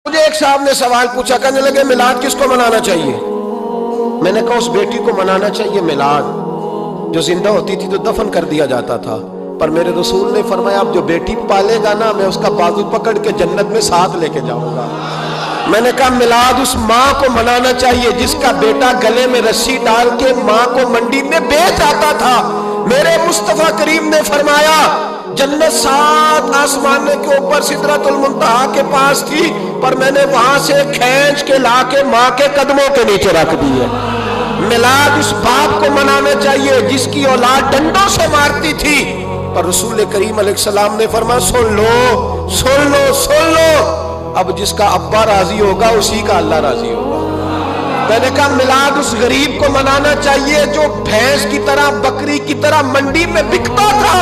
مجھے ایک صاحب نے سوال پوچھا، کہنے لگے میلاد کس کو منانا چاہیے؟ میں نے کہا اس بیٹی کو منانا چاہیے میلاد جو زندہ ہوتی تھی تو دفن کر دیا جاتا تھا، پر میرے رسول نے فرمایا اب جو بیٹی پالے گا نا میں اس کا بازو پکڑ کے جنت میں ساتھ لے کے جاؤں گا۔ میں نے کہا میلاد اس ماں کو منانا چاہیے جس کا بیٹا گلے میں رسی ڈال کے ماں کو منڈی میں بیچ آتا تھا۔ میرے مصطفیٰ کریم نے فرمایا جنت 7 آسمانے کے اوپر سدرۃ المنتہا کے پاس تھی، پر میں نے وہاں سے کھینچ کے لا کے ماں کے قدموں کے نیچے رکھ دی ہے۔ میلاد اس باپ کو منانا چاہیے جس کی اولاد ڈنڈوں سے مارتی تھی، پر رسول کریم علیہ السلام نے فرمایا سن لو سن لو سن لو، اب جس کا ابا راضی ہوگا اسی کا اللہ راضی ہوگا۔ میں نے کہا میلاد اس غریب کو منانا چاہیے جو بھینس کی طرح بکری کی طرح منڈی میں بکتا تھا،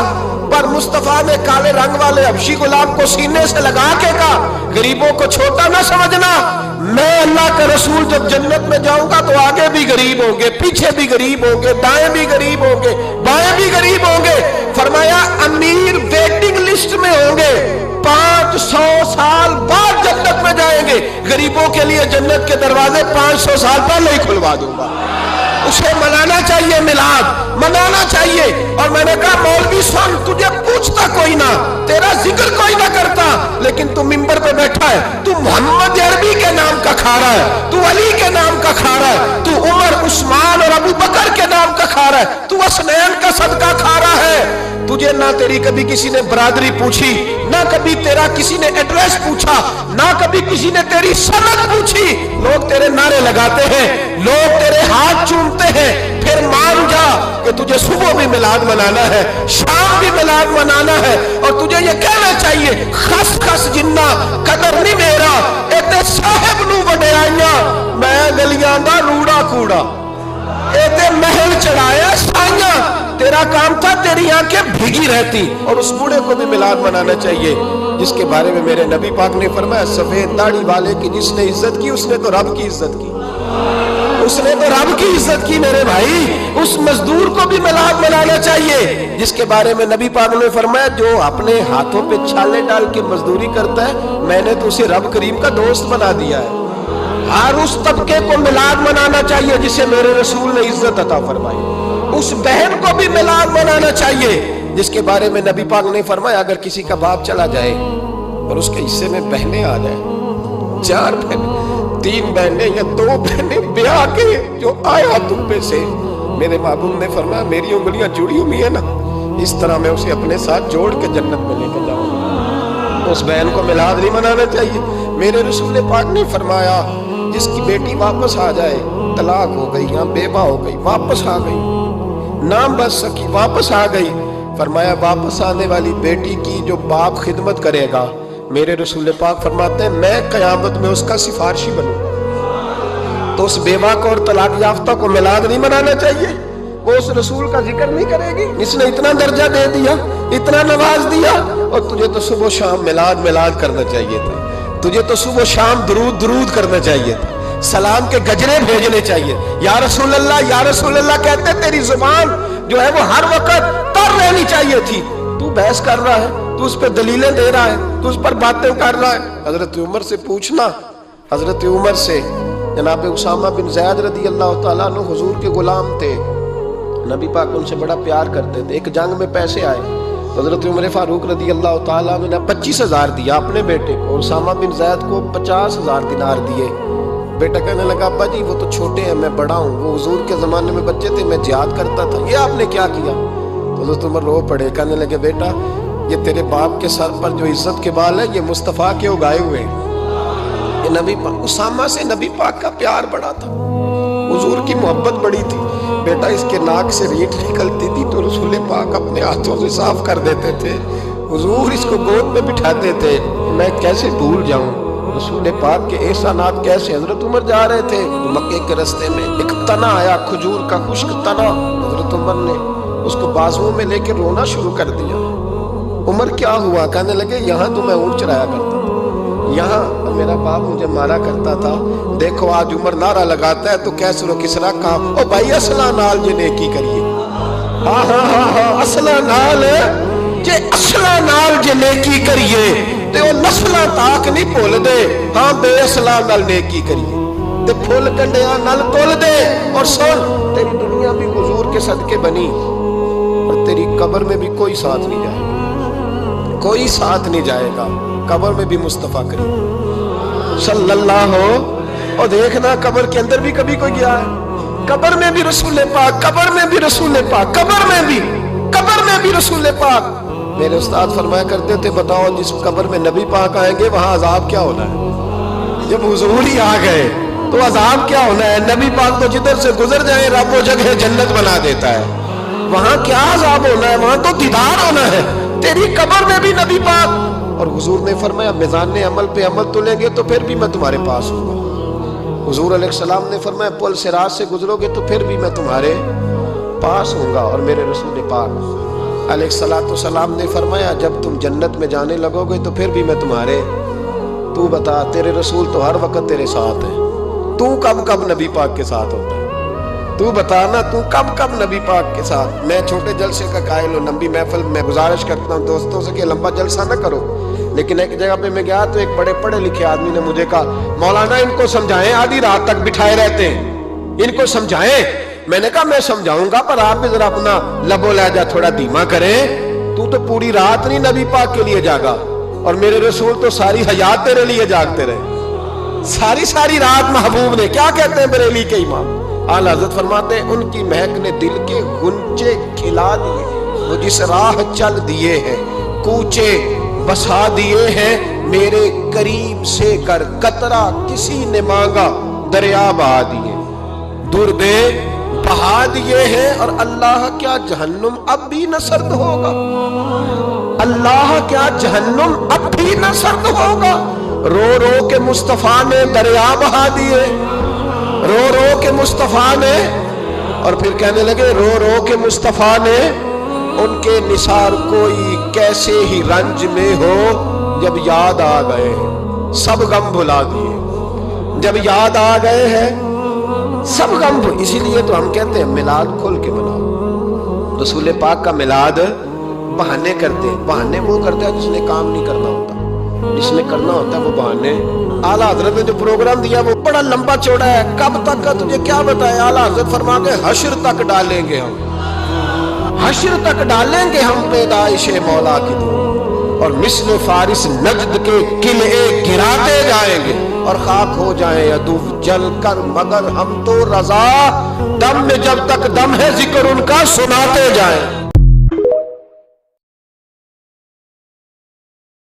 پر مصطفیٰ نے کالے رنگ والے حبشی غلام کو سینے سے لگا کے کہا غریبوں کو چھوٹا نہ سمجھنا، میں اللہ کا رسول جب جنت میں جاؤں گا تو آگے بھی غریب ہوں گے، پیچھے بھی غریب ہوں گے، دائیں بھی غریب ہوں گے، بائیں بھی غریب ہوں گے۔ فرمایا امیر ویٹنگ لسٹ میں ہوں گے، 500 سال بعد جنت میں جائیں گے، غریبوں کے لیے جنت کے دروازے 500 سال پہلے ہی کھلوا دوں گا۔ اسے منانا چاہیے، میلاد منانا چاہیے۔ اور میں نے کہا مولوی سن، تجھے پوچھتا کوئی نہ، تیرا ذکر کوئی نہ کرتا، لیکن تو ممبر پہ بیٹھا ہے، تو محمد عربی کے نام کا کھا رہا ہے، تو علی کے نام کا کھا رہا ہے، تو عمر عثمان اور ابو بکر کے نام کا کھا رہا ہے، تو حسنین کا صدقہ کھا رہا ہے۔ تجھے نہ تیری کبھی کسی نے برادری پوچھی، نہ کبھی تیرا کسی نے ایڈریس پوچھا، نہ کبھی کسی نے تیری سند پوچھی۔ لوگ تیرے نعرے لگاتے ہیں، لوگ تیرے ہاتھ چومتے ہیں، پھر مان جا کہ تجھے صبح بھی میلاد منانا ہے، شام بھی میلاد منانا ہے، اور تجھے یہ کہنا چاہیے خس خس جنہ قدر نہیں میرا ایتے صاحب نو وڈیائیاں، میں گلیاں دا روڑا کوڑا، ایتے محل چڑھایا سائیاں، تیرا کام تھا تیری آنکھیں بھیگی رہتی۔ اور اس بوڑھے کو بھی میلاد منانا چاہیے جس کے بارے میں میرے نبی پاک نے فرمایا سفید داڑھی والے کی جس نے عزت کی اس نے تو رب کی عزت کی، اس نے تو رب کی عزت کی میرے بھائی۔ اس مزدور کو بھی میلاد منانا چاہیے جس کے بارے میں نبی پاک نے فرمایا جو اپنے ہاتھوں پہ چھالے ڈال کے مزدوری کرتا ہے میں نے تو اسے رب کریم کا دوست بنا دیا ہے۔ ہر اس طبقے کو میلاد منانا چاہیے جسے میرے رسول نے عزت عطا فرمائی۔ اس بہن کو بھی میلاد منانا چاہیے جس کے بارے میں نبی پاک نے فرمایا اگر کسی کا باپ چلا جائے اور اس کے حصے میں بہنیں آ جائیں، 4 بہنیں، 3 بہنیں یا 2 بہنیں بیاہ کے جو آیا تم سے، میرے محبوب نے فرمایا میری انگلیاں جڑی ہوئی ہیں نا، اس طرح میں اسے اپنے ساتھ جوڑ کے جنت میں لے کے جاؤں گا۔ اس بہن کو میلاد نہیں منانا چاہیے۔ میرے رسول پاک نے فرمایا جس کی بیٹی واپس آ جائے، طلاق ہو گئی یا بیوہ ہو گئی، واپس آ گئی، نام بچ سکی، واپس آ گئی، فرمایا واپس آنے والی بیٹی کی جو باپ خدمت کرے گا، میرے رسول پاک فرماتے ہیں میں قیامت میں اس کا سفارشی بنوں گا۔ تو اس بیوہ کو اور طلاق یافتہ کو میلاد نہیں منانا چاہیے؟ وہ اس رسول کا ذکر نہیں کرے گی؟ اس نے اتنا درجہ دے دیا، اتنا نواز دیا، اور تجھے تو صبح و شام میلاد میلاد کرنا چاہیے تھا، تجھے تو صبح و شام درود درود کرنا چاہیے تھا، سلام کے گجرے بھیجنے چاہیے، یا رسول اللہ یا رسول اللہ کہتے تیری زبان جو ہے وہ ہر وقت تر رہنی چاہیے تھی، تو بحث کر رہا ہے، تو اس پہ دلیلیں دے رہا ہے، تو اس پر باتیں کر رہا ہے۔ حضرت عمر سے پوچھنا، حضرت عمر سے، جناب اسامہ بن زید رضی اللہ تعالیٰ عنہ حضور کے غلام تھے، نبی پاک ان سے بڑا پیار کرتے تھے۔ ایک جنگ میں پیسے آئے، حضرت عمر فاروق رضی اللہ تعالیٰ عنہ نے 25,000 دیا اپنے بیٹے کو، اور اسامہ بن زید کو 50,000 دینار دیے۔ بیٹا کہنے لگا ابا جی وہ تو چھوٹے ہیں میں بڑا ہوں، وہ حضور کے زمانے میں بچے تھے میں جہاد کرتا تھا، یہ آپ نے کیا کیا؟ تو حضرت عمر رو پڑے، کہنے لگے بیٹا یہ تیرے باپ کے سر پر جو عزت کے بال ہے یہ مصطفیٰ کے اگائے ہوئے ہیں۔ یہ نبی پاک، اسامہ سے نبی پاک کا پیار بڑا تھا، حضور کی محبت بڑی تھی۔ بیٹا اس کے ناک سے ریٹ نکلتی تھی تو رسول پاک اپنے ہاتھوں سے صاف کر دیتے تھے، حضور اس کو گود میں بٹھاتے تھے، میں کیسے بھول جاؤں رسول پاک کے احسانات کیسے۔ حضرت عمر جا رہے تھے مکے کے رستے میں ایک تنا آیا، کھجور کا خشک تنا، حضرت عمر نے اس کو بازوؤں میں لے کے رونا شروع کر دیا۔ عمر کیا ہوا؟ کہنے لگے یہاں تو میں اونٹ چرایا کرتا تھا، یہاں میرا باپ مجھے مارا کرتا تھا، دیکھو آج عمر نعرہ لگاتا ہے تو کیسر و کسرا کہا او بھائی اصلہ نال جے نیکی کریے، ہاں ہاں ہاں ہاں اصلہ نال جے، اصلہ نال جے نیکی کریے تے وہ نسلاں تاک نہیں بھول دے ہاں بے اصلاں نال نیکی کریے تے پھول کنڈیاں نال تول دے اور سن تیری دنیا بھی حضور کے صدقے بنی اور تیری قبر میں بھی کوئی ساتھ نہیں جائے گا، کوئی ساتھ نہیں جائے گا، قبر میں بھی مصطفیٰ کریم صلی اللہ ہو۔ اور دیکھنا قبر کے اندر بھی کبھی کوئی گیا ہے، قبر میں بھی رسول پاک، قبر میں بھی رسول پاک، قبر میں بھی رسول پاک۔ میرے استاد فرمایا کرتے تھے بتاؤ جس قبر میں نبی پاک آئیں گے وہاں عذاب کیا ہونا ہے؟ جب حضور ہی آ گئے تو عذاب کیا ہونا ہے؟ نبی پاک تو جدھر سے گزر جائے رب و جگہ جنت بنا دیتا ہے، وہاں کیا عذاب ہونا ہے؟ وہاں تو دیدار ہونا ہے۔ تیری قبر میں بھی نبی پاک، اور حضور نے فرمایا میزان عمل پہ عمل تلیں گے تو پھر بھی میں تمہارے پاس ہوں گا۔ حضور علیہ السلام نے فرمایا پل صراط سے گزرو گے تو پھر بھی میں تمہارے پاس ہوں گا، اور میرے رسول پاک علیہ السلام نے فرمایا جب تم جنت میں جانے لگو گے تو پھر بھی میں تمہارے، تو بتا تیرے رسول تو ہر وقت تیرے ساتھ ہیں، تو کب کب نبی پاک کے ساتھ ہوتا ہے؟ تو بتانا تو کب کب نبی پاک کے ساتھ؟ میں چھوٹے جلسے کا قائل ہوں، لمبی محفل میں گزارش کرتا ہوں دوستوں سے کہ لمبا جلسہ نہ کرو، لیکن ایک جگہ پہ میں گیا تو ایک بڑے پڑھے لکھے آدمی نے مجھے کہا مولانا ان کو سمجھائیں، آدھی رات تک بٹھائے رہتے ہیں، ان کو سمجھائیں۔ میں نے کہا میں سمجھاؤں گا پر آپ بھی ذرا اپنا لب و لہجہ تھوڑا دھیما کریں، تو پوری رات نہیں نبی پاک کے لیے جاگا، اور میرے رسول تو ساری حیات تیرے لیے جاگتے رہے، ساری رات محبوب نے۔ کیا کہتے ہیں بریلی کے امام اعلیٰ حضرت فرماتے ہیں ان کی مہک نے دل کے غنچے کھلا دیے، وہ جس راہ چل دیے ہیں کوچے بسا دیے ہیں، میرے قریب سے کر قطرہ کسی نے مانگا دریا بہا دیے، دردے بہا دیے ہیں، اور اللہ کیا جہنم اب بھی نہ سرد ہوگا؟ اللہ کیا جہنم اب بھی نہ سرد ہوگا؟ رو رو کے مصطفیٰ نے دریا بہا دیے، رو رو کے مصطفیٰ نے، اور پھر کہنے لگے رو رو کے مصطفیٰ نے ان کے نثار کوئی کیسے ہی رنج میں ہو، جب یاد آ گئے سب غم بھلا دیے، جب یاد آ گئے ہیں سب غم بھلا۔ اسی لیے تو ہم کہتے ہیں میلاد کھل کے مناؤ۔ رسول پاک کا میلاد بہانے کرتے ہیں، بہانے وہ کرتا ہے جس نے کام نہیں کرنا ہوتا، جس نے کرنا ہوتا ہے وہ بہانے۔ اعلیٰ حضرت نے جو پروگرام دیا وہ بڑا لمبا چوڑا ہے، کب تک کا تجھے کیا بتائے؟ اعلیٰ حضرت فرما کے حشر تک ڈالیں گے ہم، حشر تک ڈالیں گے ہم پیدائش مولا کی دو، اور مثل فارس نجد کے قلعے گراتے جائیں گے، اور خاک ہو جائیں عدو جل کر مگر ہم تو رضا، دم میں جب تک دم ہے ذکر ان کا سناتے جائیں۔